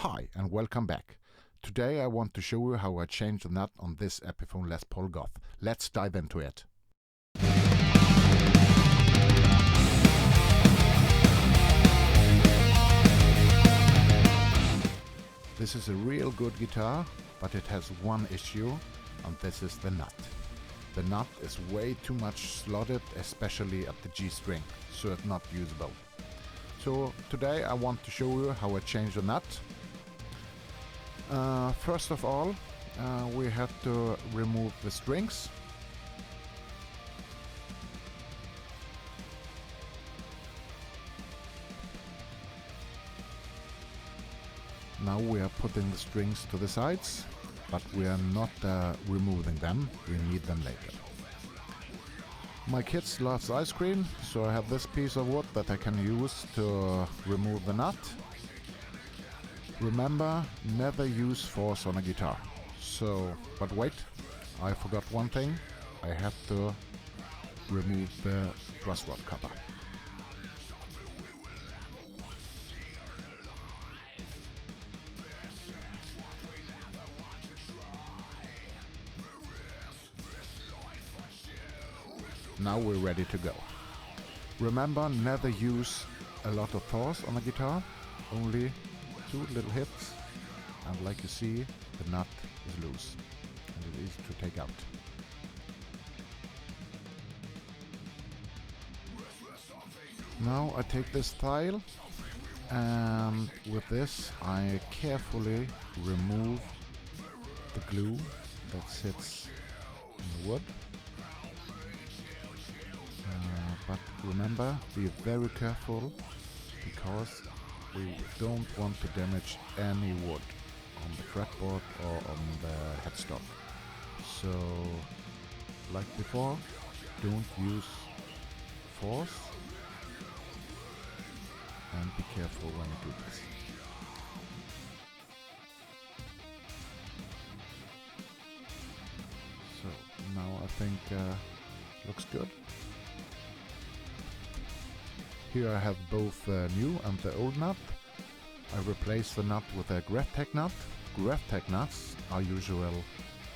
Hi and welcome back. Today I want to show you how I changed the nut on this Epiphone Les Paul Goth. Let's dive into it. This is a real good guitar, but it has one issue, and this is the nut. The nut is way too much slotted, especially at the G string, so it's not usable. So today I want to show you how I change the nut. First of all, we have to remove the strings. Now we are putting the strings to the sides, but we are not removing them. We need them later. My kids loves ice cream, so I have this piece of wood that I can use to remove the nut. Remember, never use force on a guitar. But wait, I forgot one thing. I have to remove the truss rod cover. Now we're ready to go. Remember, never use a lot of force on a guitar, only 2 little hits, and like you see, the nut is loose and it is easy to take out. Now I take this file, and with this I carefully remove the glue that sits in the wood. But remember, be very careful, because we don't want to damage any wood on the fretboard or on the headstock. So, like before, don't use force, and be careful when you do this. So now I think looks good. Here I have both the new and the old nut. I replaced the nut with a GraphTech Nut. GraphTech nuts are usually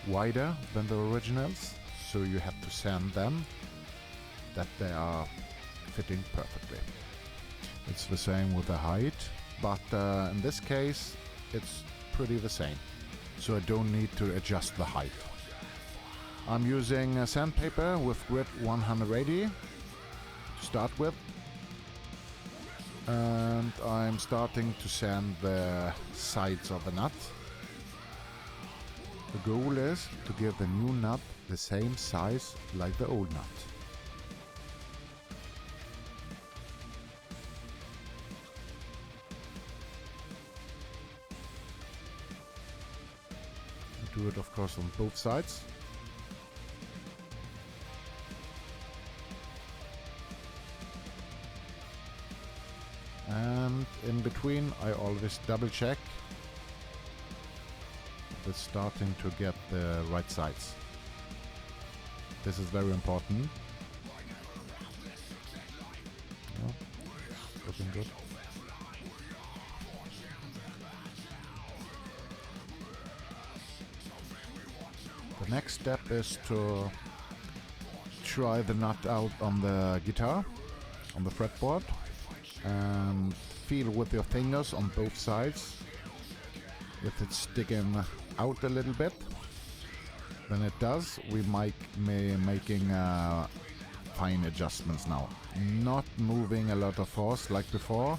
wider than the originals, so you have to sand them that they are fitting perfectly. It's the same with the height, but in this case it's pretty the same, so I don't need to adjust the height. I'm using sandpaper with grit 180 to start with. And I'm starting to sand the sides of the nut. The goal is to give the new nut the same size like the old nut. I do it of course on both sides. And in between I always double check that it's starting to get the right sides. This is very important. Oh, looking good. The next step is to try the nut out on the guitar, on the fretboard, and feel with your fingers on both sides if it's sticking out a little bit. When it does, we might be making fine adjustments now. Not moving a lot of force like before,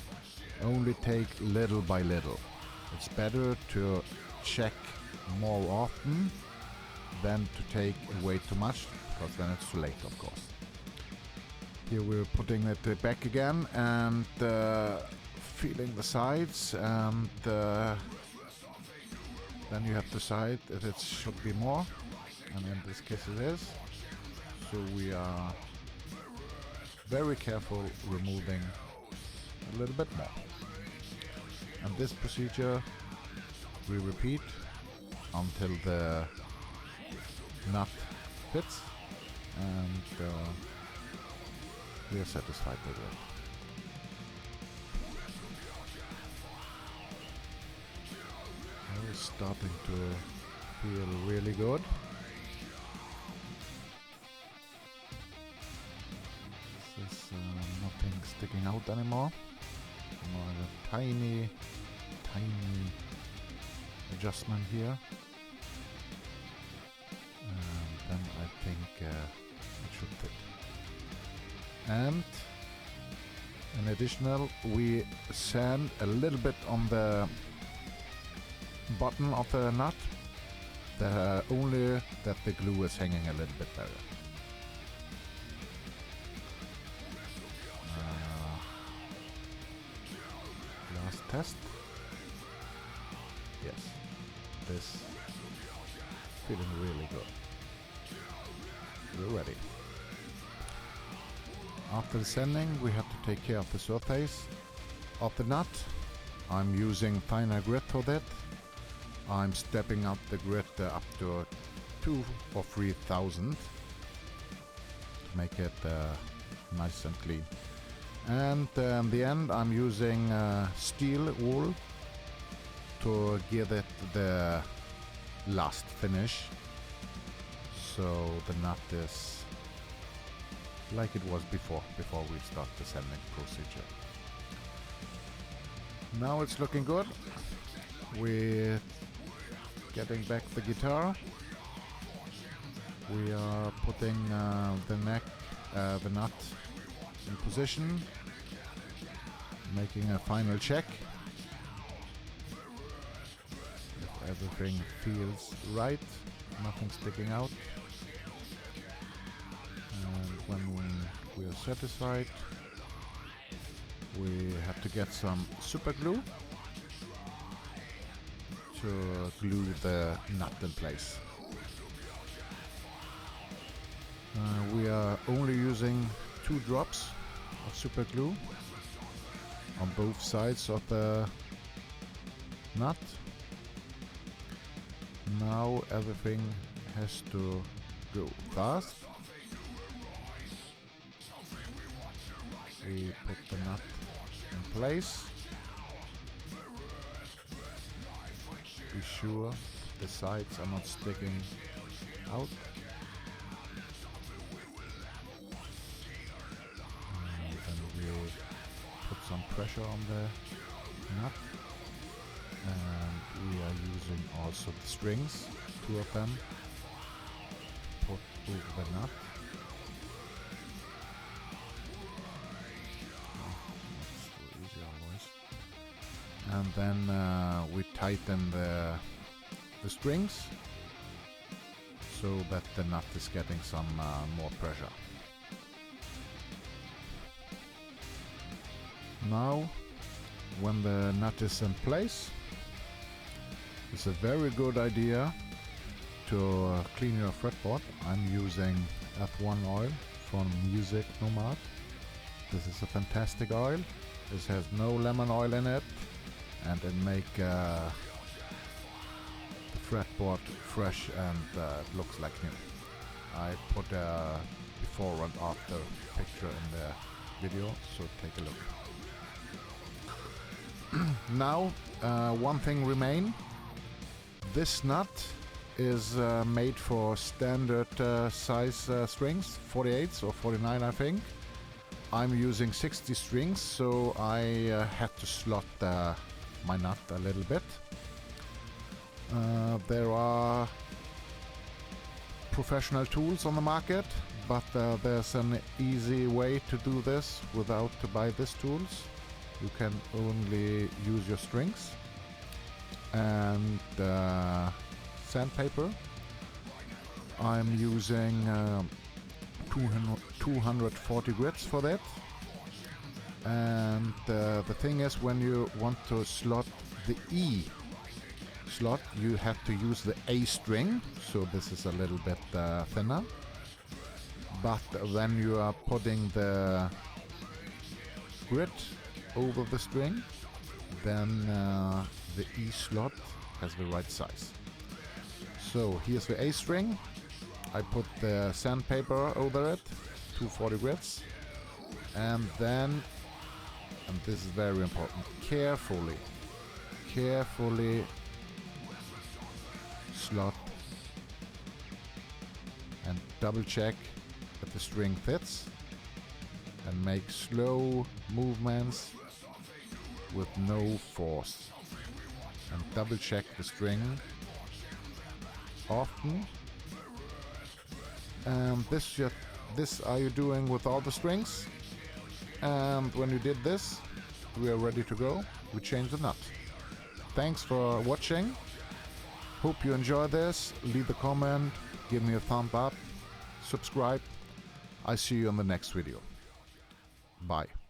only take little by little. It's better to check more often than to take way too much, because then it's too late, of course. Here we're putting it back again and feeling the sides, and then you have to decide if it should be more, and in this case it is. So we are very careful removing a little bit more. And this procedure we repeat until the nut fits, and we are satisfied with it. starting to feel really good. This is nothing sticking out anymore. More a tiny adjustment here. And then I think it should fit. And in additional, we sand a little bit on the bottom of the nut, only that the glue is hanging a little bit better. Last test. Yes, this feeling really good. We're ready. After the sanding, we have to take care of the surface of the nut. I'm using finer grit for that. I'm stepping up the grit up to 2 or 3,000 to make it nice and clean. And in the end, I'm using steel wool to give it the last finish, so the nut is like it was before we start the sanding procedure. Now it's looking good. We're getting back the guitar. We are putting the nut in position, making a final check. If everything feels right, nothing sticking out. And when we are satisfied, we have to get some super glue to glue the nut in place. We are only using 2 drops of super glue on both sides of the nut. Now everything has to go fast. We put the nut in place. Be sure the sides are not sticking out. And then we put some pressure on the nut. And we are using also the strings, 2 of them, put over the nut. And then we tighten the strings so that the nut is getting some more pressure. Now, when the nut is in place, it's a very good idea to clean your fretboard. I'm using F1 oil from Music Nomad. This is a fantastic oil. This has no lemon oil in it, and it make the fretboard fresh and it looks like new. I put a before and after picture in the video, so take a look. Now one thing remain. This nut is made for standard size strings, 48 or 49 I think. I'm using 60 strings, so I had to slot my nut a little bit. There are professional tools on the market, but there's an easy way to do this without to buy these tools. You can only use your strings and sandpaper. I'm using 240 grits for that. And the thing is, when you want to slot the E slot, you have to use the A string, so this is a little bit thinner. But when you are putting the grit over the string, then the E slot has the right size. So here's the A string. I put the sandpaper over it, 240 grits, and then, and this is very important, carefully slot and double check that the string fits, and make slow movements with no force, and double check the string often. And this are you doing with all the strings, and when you did this, we are ready to go. We change the nut. Thanks for watching. Hope you enjoy this. Leave a comment, give me a thumb up, subscribe. I see you on the next video. Bye.